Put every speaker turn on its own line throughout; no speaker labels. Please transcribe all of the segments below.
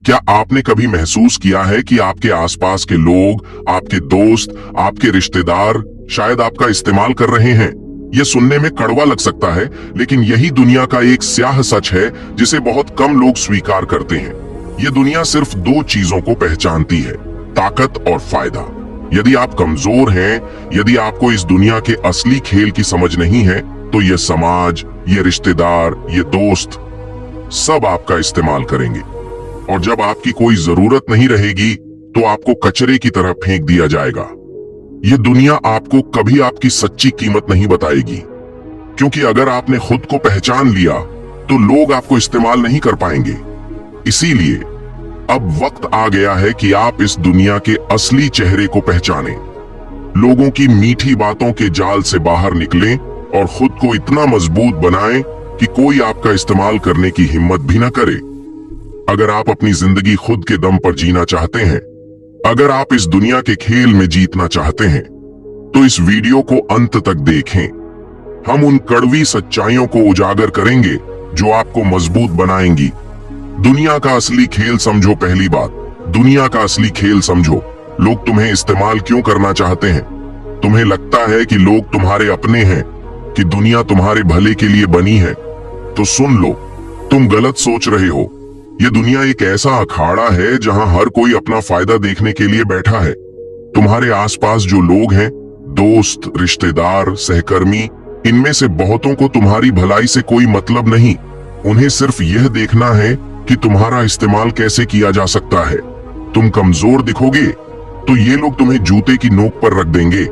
क्या आपने कभी महसूस किया है कि आपके आसपास के लोग, आपके दोस्त, आपके रिश्तेदार शायद आपका इस्तेमाल कर रहे हैं? यह सुनने में कड़वा लग सकता है, लेकिन यही दुनिया का एक स्याह सच है जिसे बहुत कम लोग स्वीकार करते हैं। ये दुनिया सिर्फ दो चीजों को पहचानती है, ताकत और फायदा। यदि आप कमजोर हैं, यदि आपको इस दुनिया के असली खेल की समझ नहीं है, तो ये समाज, ये रिश्तेदार, ये दोस्त सब आपका इस्तेमाल करेंगे। और जब आपकी कोई जरूरत नहीं रहेगी तो आपको कचरे की तरह फेंक दिया जाएगा। ये दुनिया आपको कभी आपकी सच्ची कीमत नहीं बताएगी, क्योंकि अगर आपने खुद को पहचान लिया तो लोग आपको इस्तेमाल नहीं कर पाएंगे। इसीलिए अब वक्त आ गया है कि आप इस दुनिया के असली चेहरे को पहचानें, लोगों की मीठी बातों के जाल से बाहर निकलें और खुद को इतना मजबूत बनाएं कि कोई आपका इस्तेमाल करने की हिम्मत भी न करे। अगर आप अपनी जिंदगी खुद के दम पर जीना चाहते हैं, अगर आप इस दुनिया के खेल में जीतना चाहते हैं, तो इस वीडियो को अंत तक देखें। हम उन कड़वी सच्चाइयों को उजागर करेंगे जो आपको मजबूत बनाएंगी। दुनिया का असली खेल समझो। पहली बात, दुनिया का असली खेल समझो। लोग तुम्हें इस्तेमाल क्यों करना चाहते हैं? तुम्हें लगता है कि लोग तुम्हारे अपने हैं, कि दुनिया तुम्हारे भले के लिए बनी है? तो सुन लो, तुम गलत सोच रहे हो। ये दुनिया एक ऐसा अखाड़ा है जहां हर कोई अपना फायदा देखने के लिए बैठा है। तुम्हारे आसपास जो लोग हैं, दोस्त, रिश्तेदार, सहकर्मी, इनमें से बहुतों को तुम्हारी भलाई से कोई मतलब नहीं। उन्हें सिर्फ यह देखना है कि तुम्हारा इस्तेमाल कैसे किया जा सकता है। तुम कमजोर दिखोगे तो ये लोग तुम्हें जूते की नोक पर रख देंगे,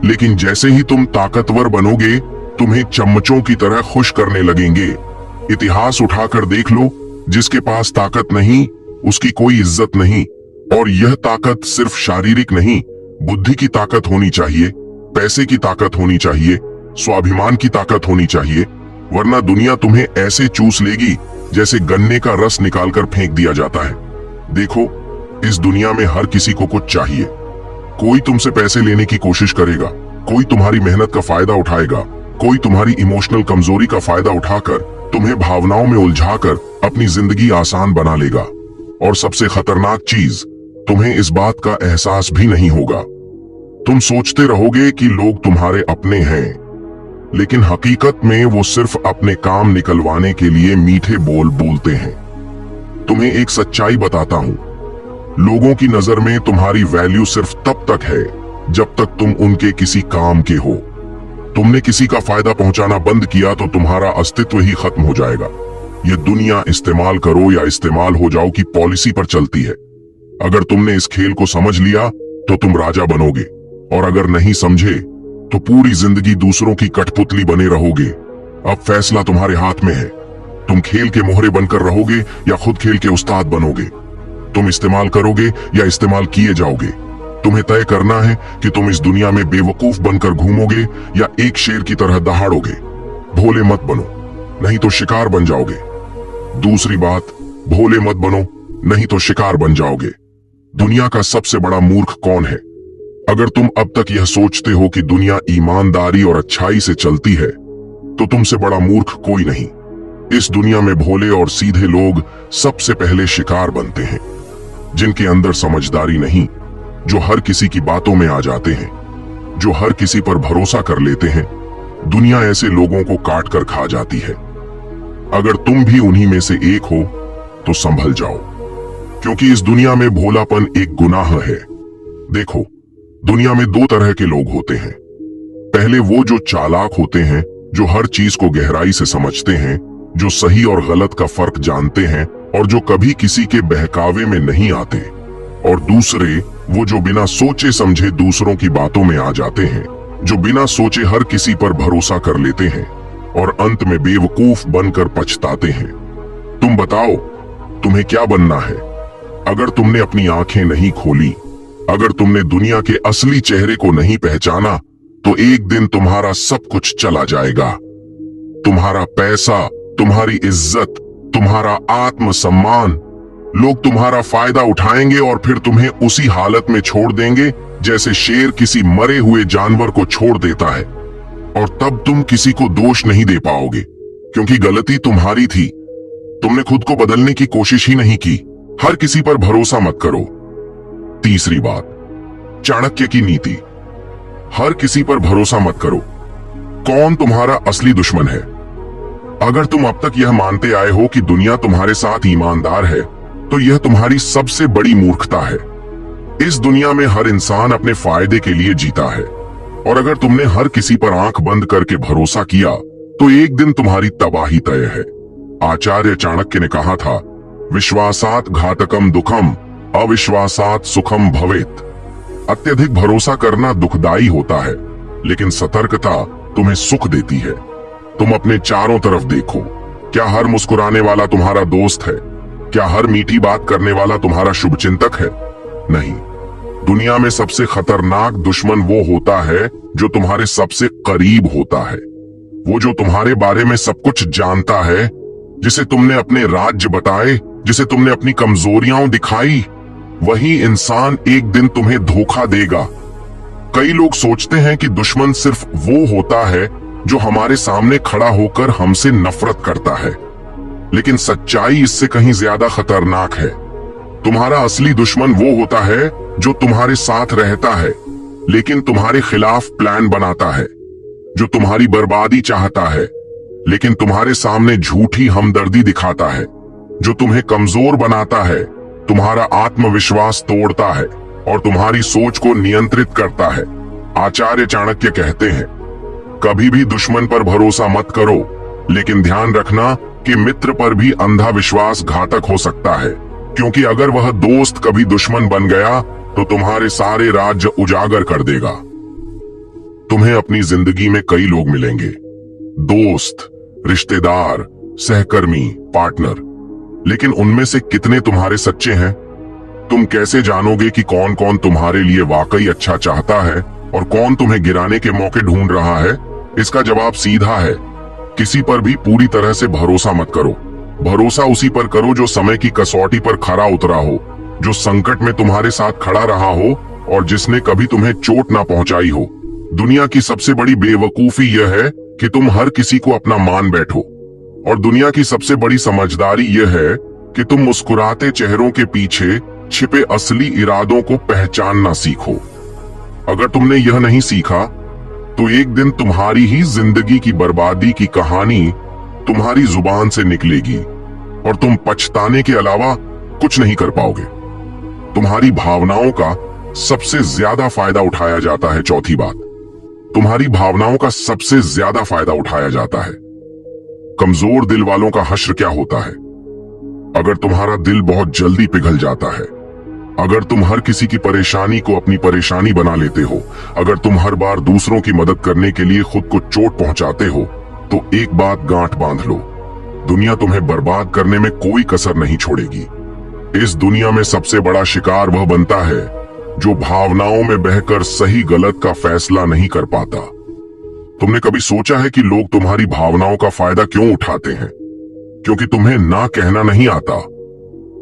लेकिन जैसे ही तुम ताकतवर बनोगे, तुम्हें चम्मचों की तरह खुश करने लगेंगे। इतिहास उठाकर देख लो, जिसके पास ताकत नहीं, उसकी कोई इज्जत नहीं। और यह ताकत सिर्फ शारीरिक नहीं, बुद्धि की ताकत होनी चाहिए, पैसे की ताकत होनी चाहिए, स्वाभिमान की ताकत होनी चाहिए, वरना दुनिया तुम्हें ऐसे चूस लेगी जैसे गन्ने का रस निकालकर फेंक दिया जाता है। देखो, इस दुनिया में हर किसी को कुछ चाहिए। कोई तुमसे पैसे लेने की कोशिश करेगा, कोई तुम्हारी मेहनत का फायदा उठाएगा, कोई तुम्हारी इमोशनल कमजोरी का फायदा उठाकर तुम्हें भावनाओं में उलझाकर अपनी जिंदगी आसान बना लेगा। और सबसे खतरनाक चीज, तुम्हें इस बात का एहसास भी नहीं होगा। तुम सोचते रहोगे कि लोग तुम्हारे अपने हैं, लेकिन हकीकत में वो सिर्फ अपने काम निकलवाने के लिए मीठे बोल बोलते हैं। तुम्हें एक सच्चाई बताता हूं, लोगों की नजर में तुम्हारी वैल्यू सिर्फ तब तक है जब तक तुम उनके किसी काम के हो। तुमने किसी का फायदा पहुंचाना बंद किया तो तुम्हारा अस्तित्व ही खत्म हो जाएगा। यह दुनिया इस्तेमाल करो या इस्तेमाल हो जाओ की पॉलिसी पर चलती है। अगर तुमने इस खेल को समझ लिया तो तुम राजा बनोगे, और अगर नहीं समझे तो पूरी जिंदगी दूसरों की कठपुतली बने रहोगे। अब फैसला तुम्हारे हाथ में है। तुम खेल के मोहरे बनकर रहोगे या खुद खेल के उस्ताद बनोगे। तुम इस्तेमाल करोगे या इस्तेमाल किए जाओगे। तुम्हें तय करना है कि तुम इस दुनिया में बेवकूफ बनकर घूमोगे या एक शेर की तरह दहाड़ोगे। भोले मत बनो, नहीं तो शिकार बन जाओगे। दूसरी बात, भोले मत बनो, नहीं तो शिकार बन जाओगे। दुनिया का सबसे बड़ा मूर्ख कौन है? अगर तुम अब तक यह सोचते हो कि दुनिया ईमानदारी और अच्छाई से चलती है, तो तुमसे बड़ा मूर्ख कोई नहीं। इस दुनिया में भोले और सीधे लोग सबसे पहले शिकार बनते हैं, जिनके अंदर समझदारी नहीं, जो हर किसी की बातों में आ जाते हैं, जो हर किसी पर भरोसा कर लेते हैं। दुनिया ऐसे लोगों को काट कर खा जाती है। अगर तुम भी उन्हीं में से एक हो तो संभल जाओ, क्योंकि इस दुनिया में भोलापन एक गुनाह है। देखो, दुनिया में दो तरह के लोग होते हैं। पहले वो जो चालाक होते हैं, जो हर चीज को गहराई से समझते हैं, जो सही और गलत का फर्क जानते हैं और जो कभी किसी के बहकावे में नहीं आते। और दूसरे वो जो बिना सोचे समझे दूसरों की बातों में आ जाते हैं, जो बिना सोचे हर किसी पर भरोसा कर लेते हैं और अंत में बेवकूफ बनकर पछताते हैं। तुम बताओ, तुम्हें क्या बनना है? अगर तुमने अपनी आंखें नहीं खोली, अगर तुमने दुनिया के असली चेहरे को नहीं पहचाना, तो एक दिन तुम्हारा सब कुछ चला जाएगा। तुम्हारा पैसा, तुम्हारी इज्जत, तुम्हारा आत्मसम्मान। लोग तुम्हारा फायदा उठाएंगे और फिर तुम्हें उसी हालत में छोड़ देंगे जैसे शेर किसी मरे हुए जानवर को छोड़ देता है। और तब तुम किसी को दोष नहीं दे पाओगे, क्योंकि गलती तुम्हारी थी। तुमने खुद को बदलने की कोशिश ही नहीं की, हर किसी पर भरोसा मत करो। तीसरी बात, चाणक्य की नीति। हर किसी पर भरोसा मत करो। कौन तुम्हारा असली दुश्मन है? अगर तुम अब तक यह मानते आए हो कि दुनिया तुम्हारे साथ ईमानदार है, तो यह तुम्हारी सबसे बड़ी मूर्खता है। इस दुनिया में हर इंसान अपने फायदे के लिए जीता है, और अगर तुमने हर किसी पर आंख बंद करके भरोसा किया, तो एक दिन तुम्हारी तबाही तय है। आचार्य चाणक्य ने कहा था, विश्वासात घातकम दुखम, अविश्वासात सुखम भवेत। अत्यधिक भरोसा करना दुखदाई होता है, लेकिन सतर्कता तुम्हें सुख देती है। तुम अपने चारों तरफ देखो। क्या हर मुस्कुराने वाला तुम्हारा दोस्त है? क्या हर मीठी बात करने वाला तुम्हारा शुभचिंतक है? नहीं। दुनिया में सबसे खतरनाक दुश्मन वो होता है जो तुम्हारे सबसे करीब होता है। वो जो तुम्हारे बारे में सब कुछ जानता है, जिसे तुमने अपने राज्य बताए, जिसे तुमने अपनी कमजोरियां दिखाई। वही इंसान एक दिन तुम्हें धोखा देगा। कई लोग सोचते हैं कि दुश्मन सिर्फ वो होता है जो हमारे सामने खड़ा होकर हमसे नफरत करता है, लेकिन सच्चाई इससे कहीं ज्यादा खतरनाक है। तुम्हारा असली दुश्मन वो होता है जो तुम्हारे साथ रहता है, लेकिन तुम्हारे खिलाफ प्लान बनाता है, जो तुम्हारी बर्बादी चाहता है, लेकिन तुम्हारे सामने झूठी हमदर्दी दिखाता है, जो तुम्हें कमजोर बनाता है, तुम्हारा आत्मविश्वास तोड़ता है और तुम्हारी सोच को नियंत्रित करता है। आचार्य चाणक्य कहते हैं, कभी भी दुश्मन पर भरोसा मत करो, लेकिन ध्यान रखना कि मित्र पर भी अंधा विश्वास घातक हो सकता है, क्योंकि अगर वह दोस्त कभी दुश्मन बन गया तो तुम्हारे सारे राज्य उजागर कर देगा। तुम्हें अपनी जिंदगी में कई लोग मिलेंगे, दोस्त, रिश्तेदार, सहकर्मी, पार्टनर, लेकिन उनमें से कितने तुम्हारे सच्चे हैं? तुम कैसे जानोगे कि कौन कौन तुम्हारे लिए वाकई अच्छा चाहता है और कौन तुम्हें गिराने के मौके ढूंढ रहा है? इसका जवाब सीधा है, किसी पर भी पूरी तरह से भरोसा मत करो। भरोसा उसी पर करो जो समय की कसौटी पर खरा उतरा हो, जो संकट में तुम्हारे साथ खड़ा रहा हो और जिसने कभी तुम्हें चोट ना पहुंचाई हो। दुनिया की सबसे बड़ी बेवकूफी यह है कि तुम हर किसी को अपना मान बैठो, और दुनिया की सबसे बड़ी समझदारी यह है कि तुम मुस्कुराते चेहरों के पीछे छिपे असली इरादों को पहचानना सीखो। अगर तुमने यह नहीं सीखा, तो एक दिन तुम्हारी ही जिंदगी की बर्बादी की कहानी तुम्हारी जुबान से निकलेगी और तुम पछताने के अलावा कुछ नहीं कर पाओगे। तुम्हारी भावनाओं का सबसे ज्यादा फायदा उठाया जाता है। चौथी बात, तुम्हारी भावनाओं का सबसे ज्यादा फायदा उठाया जाता है। कमजोर दिल वालों का हश्र क्या होता है? अगर तुम्हारा दिल बहुत जल्दी पिघल जाता है, अगर तुम हर किसी की परेशानी को अपनी परेशानी बना लेते हो, अगर तुम हर बार दूसरों की मदद करने के लिए खुद को चोट पहुंचाते हो, तो एक बात गांठ बांध लो, दुनिया तुम्हें बर्बाद करने में कोई कसर नहीं छोड़ेगी। इस दुनिया में सबसे बड़ा शिकार वह बनता है जो भावनाओं में बहकर सही गलत का फैसला नहीं कर पाता। तुमने कभी सोचा है कि लोग तुम्हारी भावनाओं का फायदा क्यों उठाते हैं? क्योंकि तुम्हें ना कहना नहीं आता,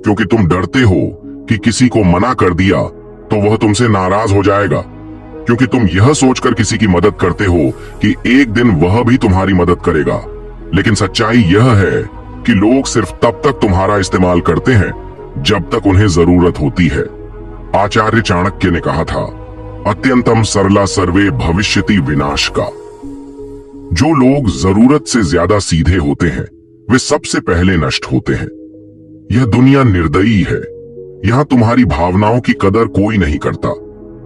क्योंकि तुम डरते हो कि किसी को मना कर दिया तो वह तुमसे नाराज हो जाएगा, क्योंकि तुम यह सोचकर किसी की मदद करते हो कि एक दिन वह भी तुम्हारी मदद करेगा। लेकिन सच्चाई यह है कि लोग सिर्फ तब तक तुम्हारा इस्तेमाल करते हैं जब तक उन्हें जरूरत होती है। आचार्य चाणक्य ने कहा था, अत्यंतम सरला सर्वे भविष्यति विनाश का। जो लोग जरूरत से ज्यादा सीधे होते हैं, वे सबसे पहले नष्ट होते हैं। यह दुनिया निर्दयी है। यहाँ तुम्हारी भावनाओं की कदर कोई नहीं करता।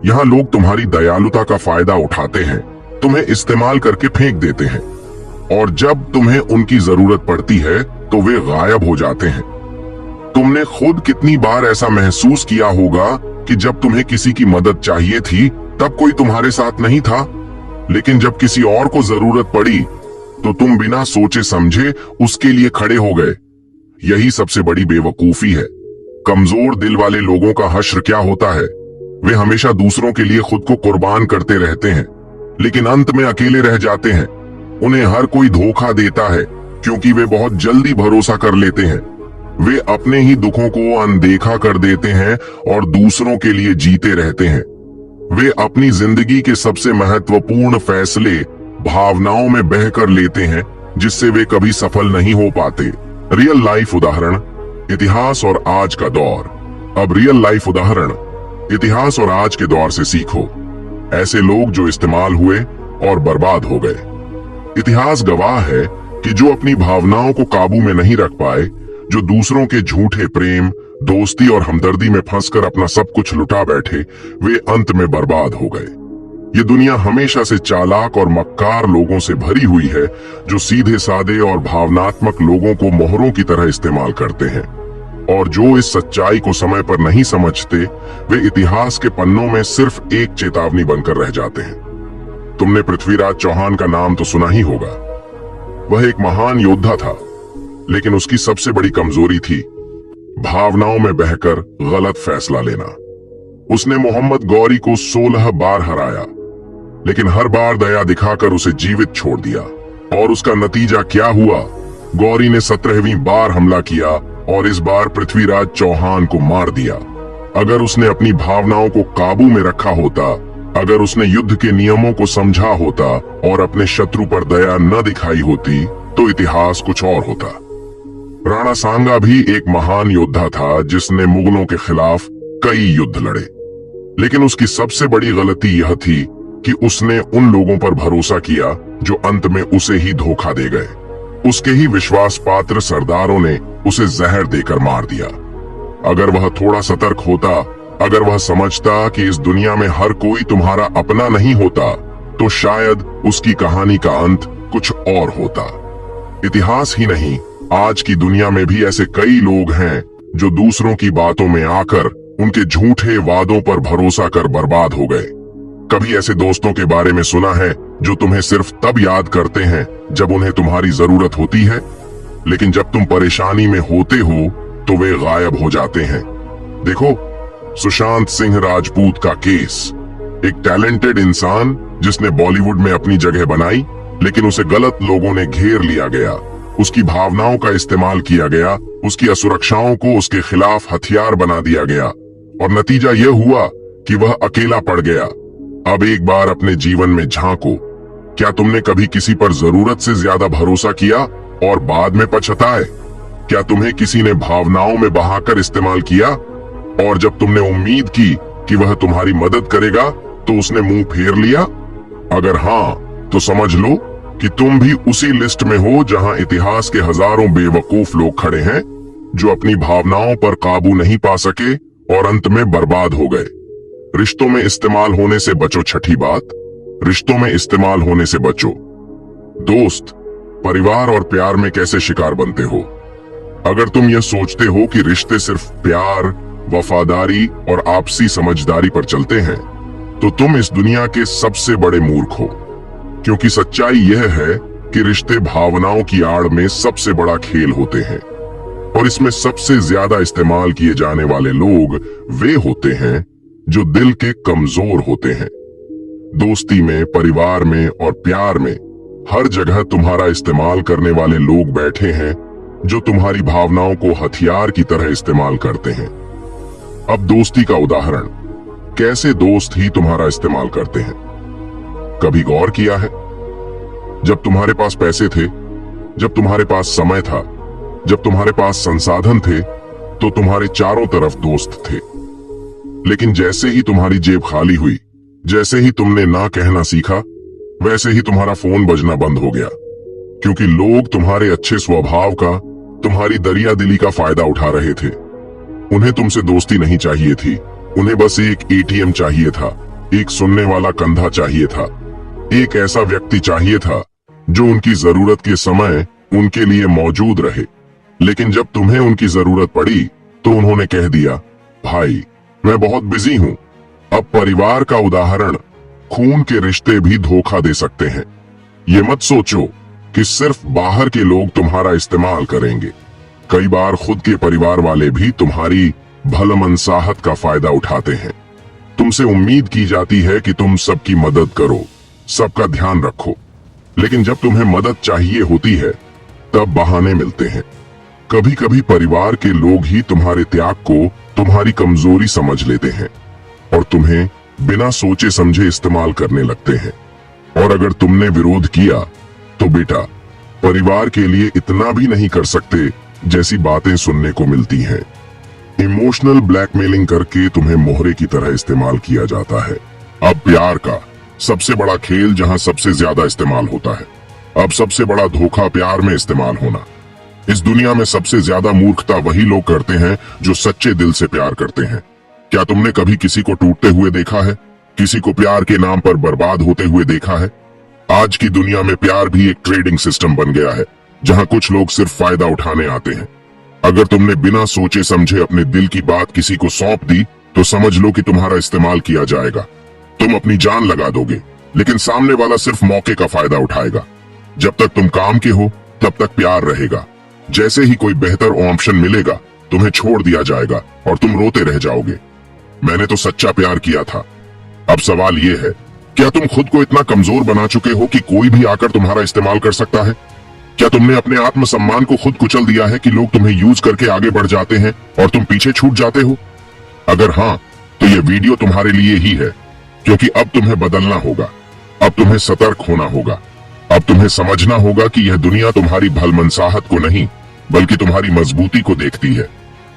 यहाँ लोग तुम्हारी दयालुता का फायदा उठाते हैं, तुम्हें इस्तेमाल करके फेंक देते हैं, और जब तुम्हें उनकी जरूरत पड़ती है तो वे गायब हो जाते हैं। तुमने खुद कितनी बार ऐसा महसूस किया होगा कि जब तुम्हें किसी की मदद चाहिए थी तब कोई तुम्हारे साथ नहीं था, लेकिन जब किसी और को जरूरत पड़ी तो तुम बिना सोचे समझे उसके लिए खड़े हो गए। यही सबसे बड़ी बेवकूफी है। कमजोर दिल वाले लोगों का हश्र क्या होता है? वे हमेशा दूसरों के लिए खुद को कुर्बान करते रहते हैं, लेकिन अंत में अकेले रह जाते हैं। उन्हें हर कोई धोखा देता है क्योंकि वे बहुत जल्दी भरोसा कर लेते हैं। वे अपने ही दुखों को अनदेखा कर देते हैं और दूसरों के लिए जीते रहते हैं। वे अपनी जिंदगी के सबसे महत्वपूर्ण फैसले भावनाओं में बहकर लेते हैं, जिससे वे कभी सफल नहीं हो पाते। रियल लाइफ उदाहरण, इतिहास और आज का दौर। अब रियल लाइफ उदाहरण, इतिहास और आज के दौर से सीखो। ऐसे लोग जो इस्तेमाल हुए और बर्बाद हो गए। इतिहास गवाह है कि जो अपनी भावनाओं को काबू में नहीं रख पाए, जो दूसरों के झूठे प्रेम, दोस्ती और हमदर्दी में फंसकर अपना सब कुछ लुटा बैठे, वे अंत में बर्बाद हो गए। ये दुनिया हमेशा से चालाक और मक्कार लोगों से भरी हुई है, जो सीधे साधे और भावनात्मक लोगों को मोहरों की तरह इस्तेमाल करते हैं। और जो इस सच्चाई को समय पर नहीं समझते, वे इतिहास के पन्नों में सिर्फ एक चेतावनी बनकर रह जाते हैं। तुमने पृथ्वीराज चौहान का नाम तो सुना ही होगा। वह एक महान योद्धा था, लेकिन उसकी सबसे बड़ी कमजोरी थी भावनाओं में बहकर गलत फैसला लेना। उसने मोहम्मद गौरी को 16 बार हराया, लेकिन हर बार दया दिखाकर उसे जीवित छोड़ दिया। और उसका नतीजा क्या हुआ? गौरी ने 17वीं बार हमला किया और इस बार पृथ्वीराज चौहान को मार दिया। अगर उसने अपनी भावनाओं को काबू में रखा होता, अगर उसने युद्ध के नियमों को समझा होता और अपने शत्रु पर दया न दिखाई होती, तो इतिहास कुछ और होता। राणा सांगा भी एक महान योद्धा था, जिसने मुगलों के खिलाफ कई युद्ध लड़े, लेकिन उसकी सबसे बड़ी गलती यह थी कि उसने उन लोगों पर भरोसा किया जो अंत में उसे ही धोखा दे गए। उसके ही विश्वास पात्र सरदारों ने उसे जहर देकर मार दिया। अगर वह थोड़ा सतर्क होता, अगर वह समझता कि इस दुनिया में हर कोई तुम्हारा अपना नहीं होता, तो शायद उसकी कहानी का अंत कुछ और होता। इतिहास ही नहीं, आज की दुनिया में भी ऐसे कई लोग हैं जो दूसरों की बातों में आकर उनके झूठे वादों पर भरोसा कर बर्बाद हो गए। कभी ऐसे दोस्तों के बारे में सुना है जो तुम्हें सिर्फ तब याद करते हैं जब उन्हें तुम्हारी जरूरत होती है, लेकिन जब तुम परेशानी में होते हो तो वे गायब हो जाते हैं। देखो, सुशांत सिंह राजपूत का केस। एक टैलेंटेड इंसान जिसने बॉलीवुड में अपनी जगह बनाई, लेकिन उसे गलत लोगों ने घेर लिया गया। उसकी भावनाओं का इस्तेमाल किया गया, उसकी असुरक्षाओं को उसके खिलाफ हथियार बना दिया गया, और नतीजा यह हुआ कि वह अकेला पड़ गया। अब एक बार अपने जीवन में झांको। क्या तुमने कभी किसी पर जरूरत से ज्यादा भरोसा किया और बाद में पछताए? क्या तुम्हें किसी ने भावनाओं में बहाकर इस्तेमाल किया और जब तुमने उम्मीद की कि वह तुम्हारी मदद करेगा तो उसने मुंह फेर लिया? अगर हाँ, तो समझ लो कि तुम भी उसी लिस्ट में हो जहां इतिहास के हजारों बेवकूफ लोग खड़े हैं जो अपनी भावनाओं पर काबू नहीं पा सके और अंत में बर्बाद हो गए। रिश्तों में इस्तेमाल होने से बचो। छठी बात, रिश्तों में इस्तेमाल होने से बचो। दोस्त, परिवार और प्यार में कैसे शिकार बनते हो? अगर तुम यह सोचते हो कि रिश्ते सिर्फ प्यार, वफादारी और आपसी समझदारी पर चलते हैं, तो तुम इस दुनिया के सबसे बड़े मूर्ख हो। क्योंकि सच्चाई यह है कि रिश्ते भावनाओं की आड़ में सबसे बड़ा खेल होते हैं, और इसमें सबसे ज्यादा इस्तेमाल किए जाने वाले लोग वे होते हैं जो दिल के कमजोर होते हैं। दोस्ती में, परिवार में और प्यार में हर जगह तुम्हारा इस्तेमाल करने वाले लोग बैठे हैं जो तुम्हारी भावनाओं को हथियार की तरह इस्तेमाल करते हैं। अब दोस्ती का उदाहरण, कैसे दोस्त ही तुम्हारा इस्तेमाल करते हैं? कभी गौर किया है? जब तुम्हारे पास पैसे थे, जब तुम्हारे पास समय था, जब तुम्हारे पास संसाधन थे, तो तुम्हारे चारों तरफ दोस्त थे। लेकिन जैसे ही तुम्हारी जेब खाली हुई, जैसे ही तुमने ना कहना सीखा, वैसे ही तुम्हारा फोन बजना बंद हो गया। क्योंकि लोग तुम्हारे अच्छे स्वभाव का, तुम्हारी दरिया दिली का फायदा उठा रहे थे। उन्हें तुमसे दोस्ती नहीं चाहिए थी, उन्हें बस एक एटीएम चाहिए था, एक सुनने वाला कंधा चाहिए था, एक ऐसा व्यक्ति चाहिए था जो उनकी जरूरत के समय उनके लिए मौजूद रहे। लेकिन जब तुम्हें उनकी जरूरत पड़ी तो उन्होंने कह दिया, भाई मैं बहुत बिजी हूं। अब परिवार का उदाहरण, खून के रिश्ते भी धोखा दे सकते हैं। ये मत सोचो कि सिर्फ बाहर के लोग तुम्हारा इस्तेमाल करेंगे। कई बार खुद के परिवार वाले भी तुम्हारी भलमनसाहत का फायदा उठाते हैं। तुमसे उम्मीद की जाती है कि तुम सबकी मदद करो, सबका ध्यान रखो, लेकिन जब तुम्हें मदद चाहिए होती है तब बहाने मिलते हैं। कभी कभी परिवार के लोग ही तुम्हारे त्याग को तुम्हारी कमजोरी समझ लेते हैं और तुम्हें बिना सोचे समझे इस्तेमाल करने लगते हैं। और अगर तुमने विरोध किया तो बेटा, परिवार के लिए इतना भी नहीं कर सकते जैसी बातें सुनने को मिलती हैं। इमोशनल ब्लैकमेलिंग करके तुम्हें मोहरे की तरह इस्तेमाल किया जाता है। अब प्यार का सबसे बड़ा खेल जहां सबसे ज्यादा इस्तेमाल होता है। अब सबसे बड़ा धोखा प्यार में इस्तेमाल होना। इस दुनिया में सबसे ज्यादा मूर्खता वही लोग करते हैं जो सच्चे दिल से प्यार करते हैं। क्या तुमने कभी किसी को टूटते हुए देखा है? किसी को प्यार के नाम पर बर्बाद होते हुए देखा है? आज की दुनिया में प्यार भी एक ट्रेडिंग सिस्टम बन गया है, जहां कुछ लोग सिर्फ फायदा उठाने आते हैं। अगर तुमने बिना सोचे समझे अपने दिल की बात किसी को सौंप दी, तो समझ लो कि तुम्हारा इस्तेमाल किया जाएगा। तुम अपनी जान लगा दोगे, लेकिन सामने वाला सिर्फ मौके का फायदा उठाएगा। जब तक तुम काम के हो, तब तक प्यार रहेगा। जैसे ही कोई बेहतर ऑप्शन मिलेगा, तुम्हें छोड़ दिया जाएगा और तुम रोते रह जाओगे, मैंने तो सच्चा प्यार किया था। अब सवाल ये है, क्या तुम खुद को इतना कमजोर बना चुके हो कि कोई भी आकर तुम्हारा इस्तेमाल कर सकता है? क्या तुमने अपने आत्मसम्मान को खुद कुचल दिया है कि लोग तुम्हें यूज करके आगे बढ़ जाते हैं और तुम पीछे छूट जाते हो? अगर हाँ, तो ये वीडियो तुम्हारे लिए ही है, क्योंकि अब तुम्हें बदलना होगा। अब तुम्हें सतर्क होना होगा। अब तुम्हें समझना होगा कि यह दुनिया तुम्हारी भलमनसाहत को नहीं, बल्कि तुम्हारी मजबूती को देखती है।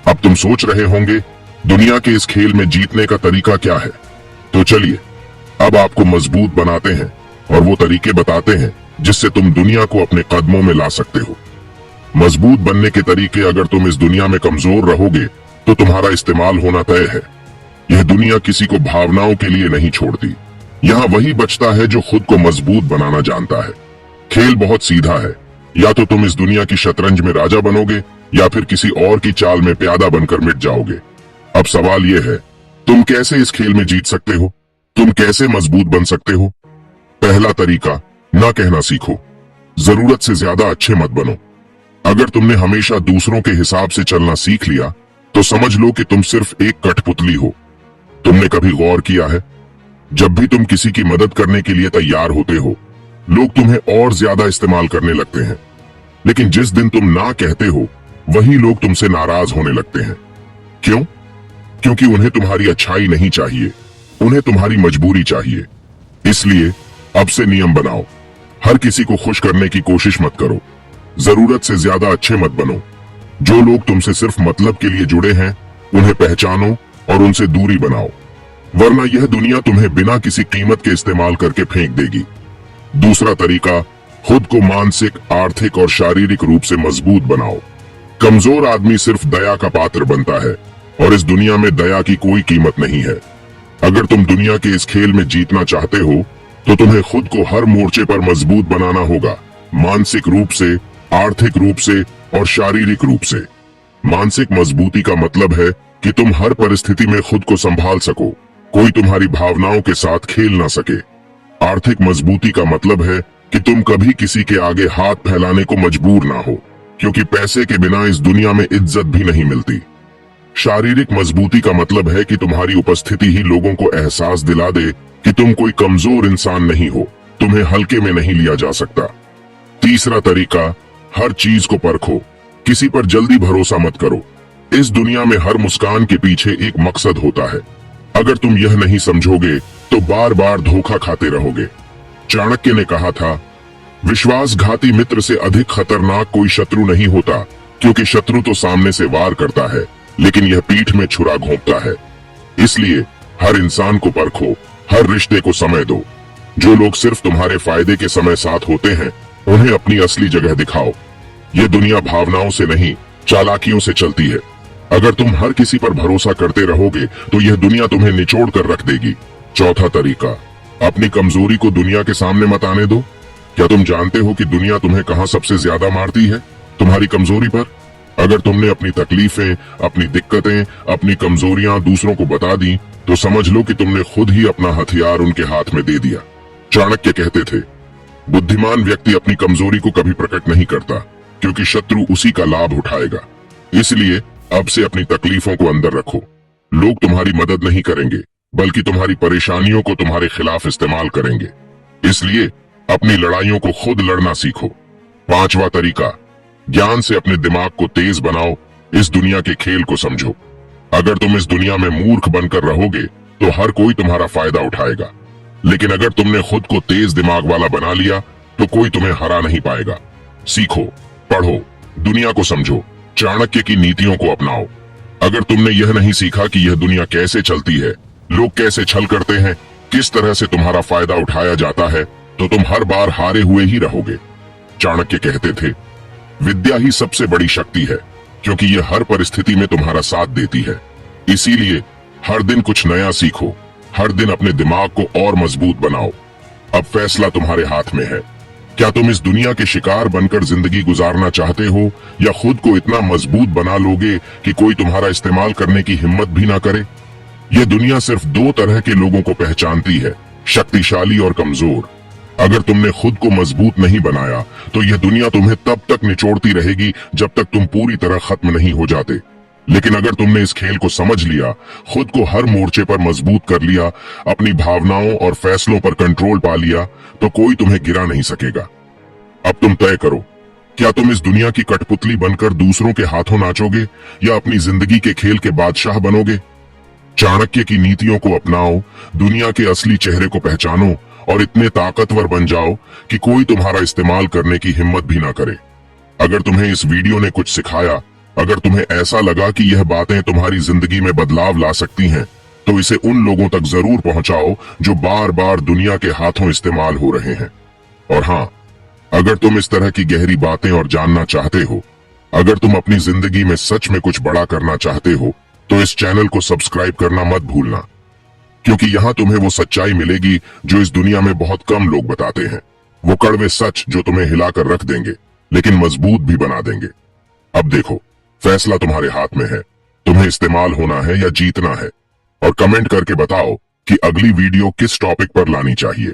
अब तुम सोच रहे होंगे, दुनिया के इस खेल में जीतने का तरीका क्या है? तो चलिए, अब आपको मजबूत बनाते हैं और वो तरीके बताते हैं जिससे तुम दुनिया को अपने कदमों में ला सकते हो। मजबूत बनने के तरीके। अगर तुम इस दुनिया में कमजोर रहोगे, तो तुम्हारा इस्तेमाल होना तय है। यह दुनिया किसी को भावनाओं के लिए नहीं छोड़ती। यहाँ वही बचता है जो खुद को मजबूत बनाना जानता है। खेल बहुत सीधा है, या तो तुम इस दुनिया की शतरंज में राजा बनोगे, या फिर किसी और की चाल में प्यादा बनकर मिट जाओगे। अब सवाल यह है, तुम कैसे इस खेल में जीत सकते हो? तुम कैसे मजबूत बन सकते हो? पहला तरीका, ना कहना सीखो। जरूरत से ज्यादा अच्छे मत बनो। अगर तुमने हमेशा दूसरों के हिसाब से चलना सीख लिया, तो समझ लो कि तुम सिर्फ एक कठपुतली हो। तुमने कभी गौर किया है, जब भी तुम किसी की मदद करने के लिए तैयार होते हो, लोग तुम्हें और ज्यादा इस्तेमाल करने लगते हैं। लेकिन जिस दिन तुम ना कहते हो, वही लोग तुमसे नाराज होने लगते हैं। क्यों? क्योंकि उन्हें तुम्हारी अच्छाई नहीं चाहिए, उन्हें तुम्हारी मजबूरी चाहिए। इसलिए अब से नियम बनाओ, हर किसी को खुश करने की कोशिश मत करो। जरूरत से ज्यादा अच्छे मत बनो। जो लोग तुमसे सिर्फ मतलब के लिए जुड़े हैं, उन्हें पहचानो और उनसे दूरी बनाओ, वरना यह दुनिया तुम्हें बिना किसी कीमत के इस्तेमाल करके फेंक देगी। दूसरा तरीका, खुद को मानसिक, आर्थिक और शारीरिक रूप से मजबूत बनाओ। कमजोर आदमी सिर्फ दया का पात्र बनता है, और इस दुनिया में दया की कोई कीमत नहीं है। अगर तुम दुनिया के इस खेल में जीतना चाहते हो, तो तुम्हें खुद को हर मोर्चे पर मजबूत बनाना होगा। मानसिक रूप से, आर्थिक रूप से और शारीरिक रूप से। मानसिक मजबूती का मतलब है कि तुम हर परिस्थिति में खुद को संभाल सको, कोई तुम्हारी भावनाओं के साथ खेल ना सके। आर्थिक मजबूती का मतलब है कि तुम कभी किसी के आगे हाथ फैलाने को मजबूर ना हो, क्योंकि पैसे के बिना इस दुनिया में इज्जत भी नहीं मिलती। शारीरिक मजबूती का मतलब है कि तुम्हारी उपस्थिति ही लोगों को एहसास दिला दे कि तुम कोई कमजोर इंसान नहीं हो, तुम्हें हल्के में नहीं लिया जा सकता। तीसरा तरीका, हर चीज को परखो, किसी पर जल्दी भरोसा मत करो। इस दुनिया में हर मुस्कान के पीछे एक मकसद होता है। अगर तुम यह नहीं समझोगे, तो बार बार धोखा खाते रहोगे। चाणक्य ने कहा था, विश्वासघाती मित्र से अधिक खतरनाक कोई शत्रु नहीं होता, क्योंकि शत्रु तो सामने से वार करता है, लेकिन यह पीठ में छुरा घोंपता है। इसलिए हर इंसान को परखो, हर रिश्ते को समय दो। जो लोग सिर्फ तुम्हारे फायदे के समय साथ होते हैं, उन्हें अपनी असली जगह दिखाओ। ये दुनिया भावनाओं से नहीं, चालाकियों से चलती है। अगर तुम हर किसी पर भरोसा करते रहोगे, तो यह दुनिया तुम्हें निचोड़ कर रख देगी। चौथा तरीका, अपनी कमजोरी को दुनिया के सामने मत आने दो। क्या तुम जानते हो कि दुनिया तुम्हें कहां सबसे ज्यादा मारती है? तुम्हारी कमजोरी पर। अगर तुमने अपनी तकलीफें, अपनी दिक्कतें, अपनी कमजोरियां दूसरों को बता दी, तो समझ लो कि तुमने खुद ही अपना हथियार उनके हाथ में दे दिया। चाणक्य कहते थे, बुद्धिमान व्यक्ति अपनी कमजोरी को कभी प्रकट नहीं करता, क्योंकि शत्रु उसी का लाभ उठाएगा। इसलिए अब से अपनी तकलीफों को अंदर रखो। लोग तुम्हारी मदद नहीं करेंगे, बल्कि तुम्हारी परेशानियों को तुम्हारे खिलाफ इस्तेमाल करेंगे। इसलिए अपनी लड़ाइयों को खुद लड़ना सीखो। पांचवा तरीका, ज्ञान से अपने दिमाग को तेज बनाओ। इस दुनिया के खेल को समझो। अगर तुम इस दुनिया में मूर्ख बनकर रहोगे, तो हर कोई तुम्हारा फायदा उठाएगा। लेकिन अगर तुमने खुद को तेज दिमाग वाला बना लिया, तो कोई तुम्हें हरा नहीं पाएगा। सीखो, पढ़ो, दुनिया को समझो, चाणक्य की नीतियों को अपनाओ। अगर तुमने यह नहीं सीखा कि यह दुनिया कैसे चलती है, लोग कैसे छल करते हैं, किस तरह से तुम्हारा फायदा उठाया जाता है, तो तुम हर बार हारे हुए ही रहोगे। चाणक्य कहते थे, विद्या ही सबसे बड़ी शक्ति है, क्योंकि यह हर परिस्थिति में तुम्हारा साथ देती है। इसीलिए हर दिन कुछ नया सीखो, हर दिन अपने दिमाग को और मजबूत बनाओ। अब फैसला तुम्हारे हाथ में है। क्या तुम इस दुनिया के शिकार बनकर जिंदगी गुजारना चाहते हो, या खुद को इतना मजबूत बना लोगे कि कोई तुम्हारा इस्तेमाल करने की हिम्मत भी ना करे? यह दुनिया सिर्फ दो तरह के लोगों को पहचानती है, शक्तिशाली और कमजोर। अगर तुमने खुद को मजबूत नहीं बनाया तो यह दुनिया तुम्हें तब तक निचोड़ती रहेगी जब तक तुम पूरी तरह खत्म नहीं हो जाते। लेकिन अगर तुमने इस खेल को समझ लिया, खुद को हर मोर्चे पर मजबूत कर लिया, अपनी भावनाओं और फैसलों पर कंट्रोल पा लिया, तो कोई तुम्हें गिरा नहीं सकेगा। अब तुम तय करो, क्या तुम इस दुनिया की कठपुतली बनकर दूसरों के हाथों नाचोगे, या अपनी जिंदगी के खेल के बादशाह बनोगे? चाणक्य की नीतियों को अपनाओ, दुनिया के असली चेहरे को पहचानो और इतने ताकतवर बन जाओ कि कोई तुम्हारा इस्तेमाल करने की हिम्मत भी ना करे। अगर तुम्हें इस वीडियो ने कुछ सिखाया, अगर तुम्हें ऐसा लगा कि यह बातें तुम्हारी जिंदगी में बदलाव ला सकती हैं, तो इसे उन लोगों तक जरूर पहुंचाओ जो बार बार दुनिया के हाथों इस्तेमाल हो रहे हैं। और हाँ, अगर तुम इस तरह की गहरी बातें और जानना चाहते हो, अगर तुम अपनी जिंदगी में सच में कुछ बड़ा करना चाहते हो, तो इस चैनल को सब्सक्राइब करना मत भूलना, क्योंकि यहाँ तुम्हें वो सच्चाई मिलेगी जो इस दुनिया में बहुत कम लोग बताते हैं। वो कड़वे सच जो तुम्हें हिलाकर रख देंगे, लेकिन मजबूत भी बना देंगे। अब देखो, फैसला तुम्हारे हाथ में है। तुम्हें इस्तेमाल होना है या जीतना है। और कमेंट करके बताओ कि अगली वीडियो किस टॉपिक पर लानी चाहिए।